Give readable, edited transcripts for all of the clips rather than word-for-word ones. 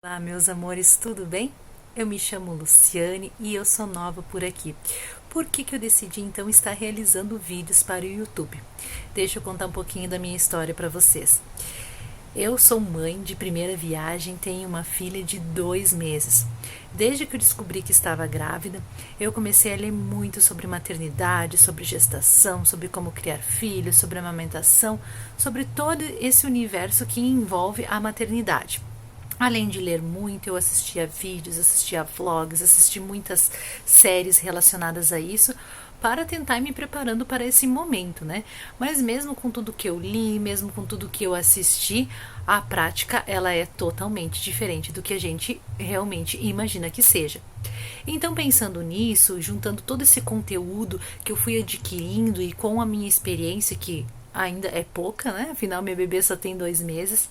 Olá, meus amores, tudo bem? Eu me chamo Luciane e eu sou nova por aqui. Por que eu decidi então estar realizando vídeos para o YouTube? Deixa eu contar um pouquinho da minha história para vocês. Eu sou mãe de primeira viagem, tenho uma filha de 2 meses. Desde que eu descobri que estava grávida, eu comecei a ler muito sobre maternidade, sobre gestação, sobre como criar filhos, sobre amamentação, sobre todo esse universo que envolve a maternidade. Além de ler muito, eu assistia vídeos, assistia vlogs, assisti muitas séries relacionadas a isso para tentar ir me preparando para esse momento, né? Mas mesmo com tudo que eu li, mesmo com tudo que eu assisti, a prática ela é totalmente diferente do que a gente realmente imagina que seja. Então, pensando nisso, juntando todo esse conteúdo que eu fui adquirindo e com a minha experiência, que ainda é pouca, né? Afinal, minha bebê só tem 2 meses.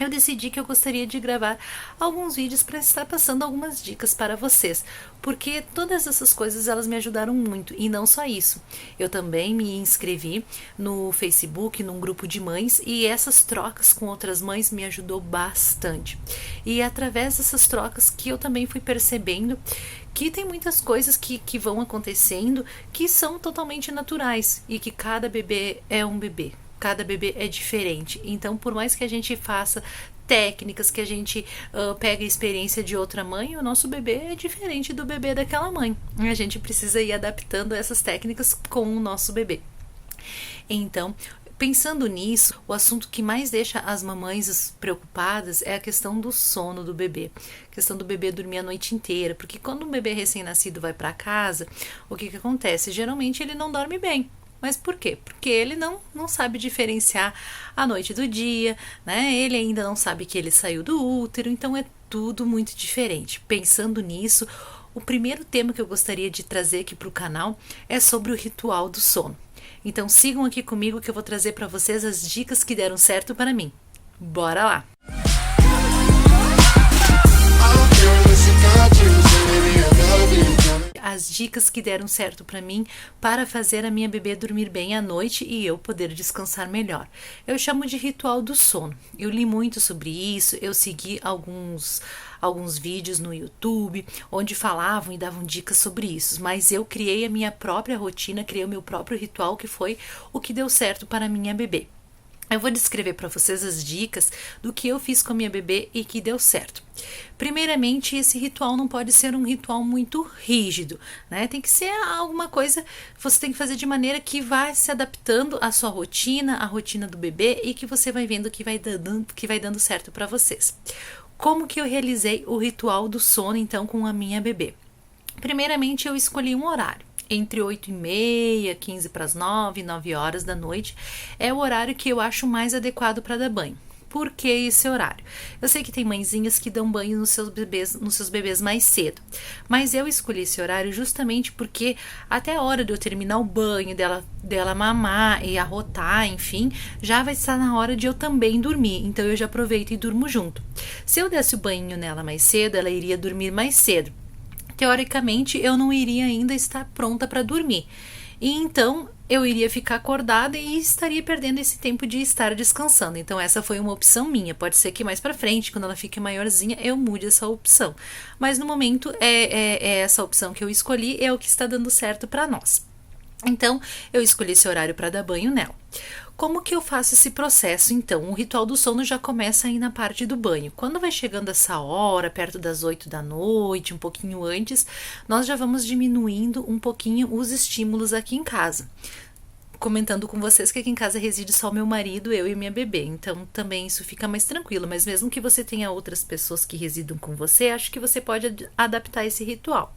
Eu decidi que eu gostaria de gravar alguns vídeos para estar passando algumas dicas para vocês, porque todas essas coisas elas me ajudaram muito e não só isso. Eu também me inscrevi no Facebook, num grupo de mães, e essas trocas com outras mães me ajudou bastante. E é através dessas trocas que eu também fui percebendo que tem muitas coisas que vão acontecendo que são totalmente naturais e que cada bebê é um bebê. Cada bebê é diferente. Então, por mais que a gente faça técnicas, que a gente pegue a experiência de outra mãe, o nosso bebê é diferente do bebê daquela mãe. A gente precisa ir adaptando essas técnicas com o nosso bebê. Então, pensando nisso, o assunto que mais deixa as mamães preocupadas é a questão do sono do bebê. A questão do bebê dormir a noite inteira, porque quando um bebê recém-nascido vai para casa, o que acontece? Geralmente ele não dorme bem. Mas por quê? Porque ele não sabe diferenciar a noite do dia, né? Ele ainda não sabe que ele saiu do útero, então é tudo muito diferente. Pensando nisso, o primeiro tema que eu gostaria de trazer aqui para o canal é sobre o ritual do sono. Então sigam aqui comigo que eu vou trazer para vocês as dicas que deram certo para mim. Bora lá! As dicas que deram certo para mim para fazer a minha bebê dormir bem à noite e eu poder descansar melhor. Eu chamo de ritual do sono. Eu li muito sobre isso, eu segui alguns vídeos no YouTube onde falavam e davam dicas sobre isso, mas eu criei a minha própria rotina, criei o meu próprio ritual que foi o que deu certo para a minha bebê. Eu vou descrever para vocês as dicas do que eu fiz com a minha bebê e que deu certo. Primeiramente, esse ritual não pode ser um ritual muito rígido, né? Tem que ser alguma coisa que você tem que fazer de maneira que vai se adaptando à sua rotina, à rotina do bebê e que você vai vendo que vai dando certo para vocês. Como que eu realizei o ritual do sono então com a minha bebê? Primeiramente, eu escolhi um horário. Entre 8h30, 15 para as 9 horas da noite, é o horário que eu acho mais adequado para dar banho. Por que esse horário? Eu sei que tem mãezinhas que dão banho nos seus bebês mais cedo, mas eu escolhi esse horário justamente porque até a hora de eu terminar o banho, dela mamar e arrotar, enfim, já vai estar na hora de eu também dormir, então eu já aproveito e durmo junto. Se eu desse o banho nela mais cedo, ela iria dormir mais cedo. Teoricamente, eu não iria ainda estar pronta para dormir. E então, eu iria ficar acordada e estaria perdendo esse tempo de estar descansando. Então, essa foi uma opção minha. Pode ser que mais para frente, quando ela fique maiorzinha, eu mude essa opção. Mas no momento, é essa opção que eu escolhi, é o que está dando certo para nós. Então, eu escolhi esse horário para dar banho nela. Como que eu faço esse processo, então? O ritual do sono já começa aí na parte do banho. Quando vai chegando essa hora, perto das 8 da noite, um pouquinho antes, nós já vamos diminuindo um pouquinho os estímulos aqui em casa. Comentando com vocês que aqui em casa reside só meu marido, eu e minha bebê, então também isso fica mais tranquilo, mas mesmo que você tenha outras pessoas que residam com você, acho que você pode adaptar esse ritual.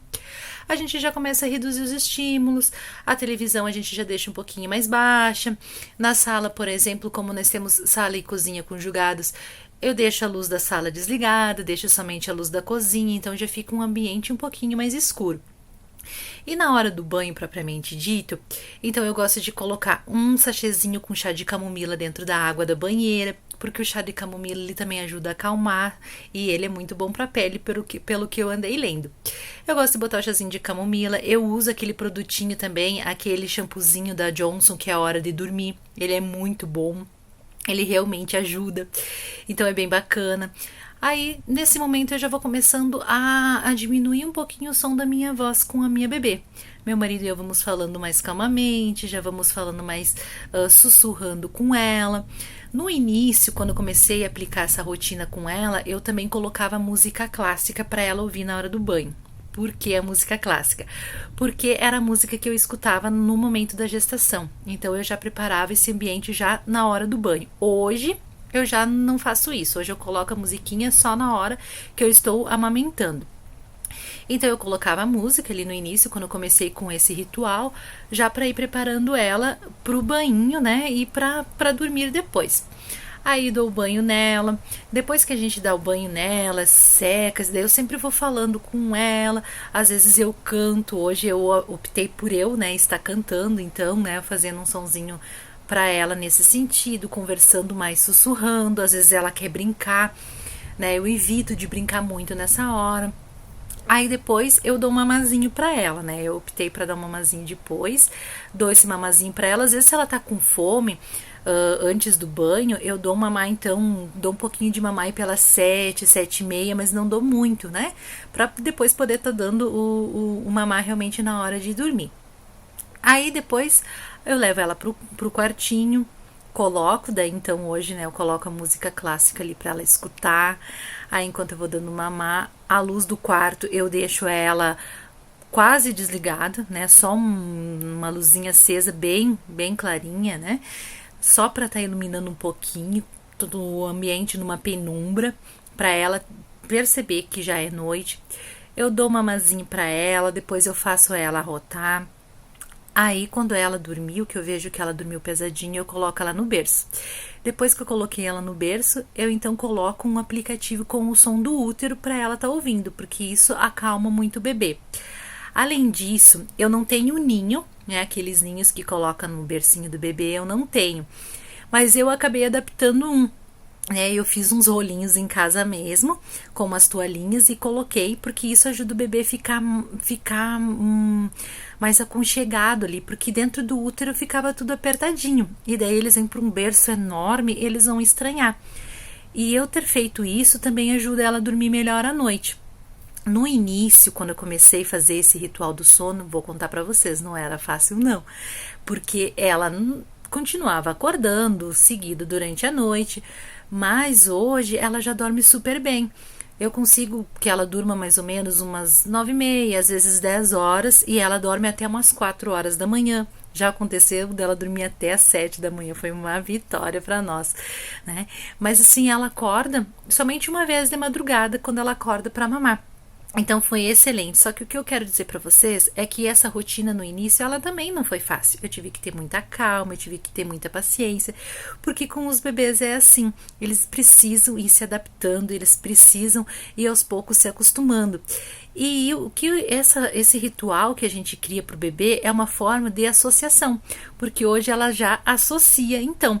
A gente já começa a reduzir os estímulos, a televisão a gente já deixa um pouquinho mais baixa, na sala, por exemplo, como nós temos sala e cozinha conjugados, eu deixo a luz da sala desligada, deixo somente a luz da cozinha, então já fica um ambiente um pouquinho mais escuro. E na hora do banho propriamente dito, então eu gosto de colocar um sachêzinho com chá de camomila dentro da água da banheira, porque o chá de camomila ele também ajuda a acalmar e ele é muito bom para a pele, pelo que eu andei lendo. Eu gosto de botar o chazinho de camomila, eu uso aquele produtinho também, aquele shampoozinho da Johnson que é a hora de dormir, ele é muito bom. Ele realmente ajuda, então é bem bacana. Aí, nesse momento, eu já vou começando a diminuir um pouquinho o som da minha voz com a minha bebê. Meu marido e eu vamos falando mais calmamente, já vamos falando mais sussurrando com ela. No início, quando eu comecei a aplicar essa rotina com ela, eu também colocava música clássica para ela ouvir na hora do banho. Por que a música clássica? Porque era a música que eu escutava no momento da gestação. Então eu já preparava esse ambiente já na hora do banho. Hoje eu já não faço isso. Hoje eu coloco a musiquinha só na hora que eu estou amamentando. Então eu colocava a música ali no início, quando eu comecei com esse ritual, já para ir preparando ela pro banho, né? E para dormir depois. Aí dou o banho nela. Depois que a gente dá o banho nela, seca, daí eu sempre vou falando com ela. Às vezes eu canto. Hoje eu optei por eu, né, estar cantando, então, né, fazendo um sonzinho para ela nesse sentido, conversando mais, sussurrando. Às vezes ela quer brincar, né? Eu evito de brincar muito nessa hora. Aí depois eu dou um mamazinho pra ela, né? Eu optei pra dar um mamazinho depois, dou esse mamazinho pra ela. Às vezes se ela tá com fome, antes do banho, eu dou um mamar, então, dou um pouquinho de mamar pelas 7, 7:30, mas não dou muito, né? Pra depois poder tá dando o mamar realmente na hora de dormir. Aí depois eu levo ela pro quartinho, coloco, daí então hoje, né, eu coloco a música clássica ali pra ela escutar. Aí enquanto eu vou dando mamar, a luz do quarto eu deixo ela quase desligada, né, só uma luzinha acesa bem clarinha, né, só pra tá iluminando um pouquinho todo o ambiente numa penumbra, pra ela perceber que já é noite. Eu dou um mamazinho pra ela, depois eu faço ela arrotar. Aí, quando ela dormiu, que eu vejo que ela dormiu pesadinho, eu coloco ela no berço. Depois que eu coloquei ela no berço, eu então coloco um aplicativo com o som do útero para ela estar ouvindo, porque isso acalma muito o bebê. Além disso, eu não tenho ninho, né? Aqueles ninhos que coloca no bercinho do bebê, eu não tenho. Mas eu acabei adaptando um. Eu fiz uns rolinhos em casa mesmo, com umas toalhinhas e coloquei, porque isso ajuda o bebê a ficar mais aconchegado ali, porque dentro do útero ficava tudo apertadinho, e daí eles vêm para um berço enorme, eles vão estranhar. E eu ter feito isso também ajuda ela a dormir melhor à noite. No início, quando eu comecei a fazer esse ritual do sono, vou contar pra vocês, não era fácil não, porque ela continuava acordando seguido durante a noite, mas hoje ela já dorme super bem. Eu consigo que ela durma mais ou menos umas 9:30, às vezes 10 horas, e ela dorme até umas 4 horas da manhã. Já aconteceu dela dormir até às 7 da manhã, foi uma vitória para nós, né? Mas assim, ela acorda somente uma vez de madrugada, quando ela acorda para mamar. Então foi excelente, só que o que eu quero dizer pra vocês é que essa rotina no início, ela também não foi fácil. Eu tive que ter muita calma, eu tive que ter muita paciência, porque com os bebês é assim, eles precisam ir se adaptando, eles precisam ir aos poucos se acostumando. E o que esse ritual que a gente cria pro bebê é uma forma de associação, porque hoje ela já associa, então,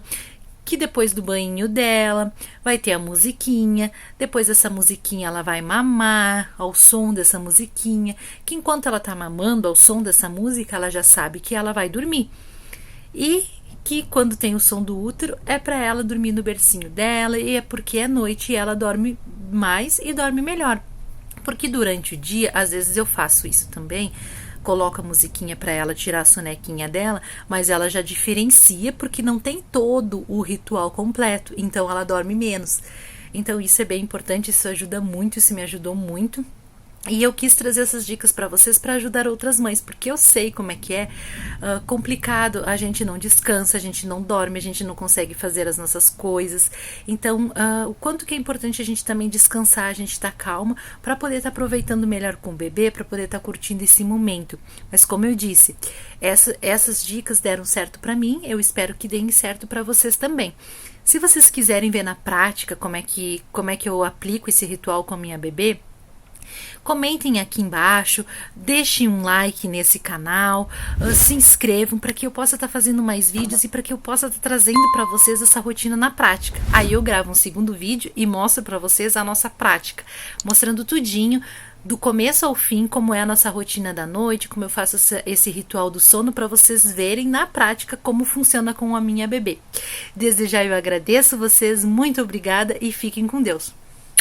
que depois do banho dela vai ter a musiquinha, depois dessa musiquinha ela vai mamar ao som dessa musiquinha, que enquanto ela tá mamando ao som dessa música, ela já sabe que ela vai dormir. E que quando tem o som do útero é para ela dormir no bercinho dela, e é porque é noite e ela dorme mais e dorme melhor. Porque durante o dia, às vezes eu faço isso também, coloco a musiquinha para ela tirar a sonequinha dela, mas ela já diferencia porque não tem todo o ritual completo, então ela dorme menos. Então isso é bem importante, isso ajuda muito, isso me ajudou muito. E eu quis trazer essas dicas para vocês para ajudar outras mães, porque eu sei como é que é complicado, a gente não descansa, a gente não dorme, a gente não consegue fazer as nossas coisas. Então, o quanto que é importante a gente também descansar, a gente estar calma, para poder estar aproveitando melhor com o bebê, para poder estar curtindo esse momento. Mas como eu disse, essas dicas deram certo para mim, eu espero que deem certo para vocês também. Se vocês quiserem ver na prática como é que eu aplico esse ritual com a minha bebê, comentem aqui embaixo, deixem um like nesse canal, se inscrevam para que eu possa estar fazendo mais vídeos e para que eu possa estar trazendo para vocês essa rotina na prática. Aí eu gravo um segundo vídeo e mostro para vocês a nossa prática, mostrando tudinho, do começo ao fim, como é a nossa rotina da noite, como eu faço esse ritual do sono, para vocês verem na prática como funciona com a minha bebê. Desde já eu agradeço vocês, muito obrigada e fiquem com Deus.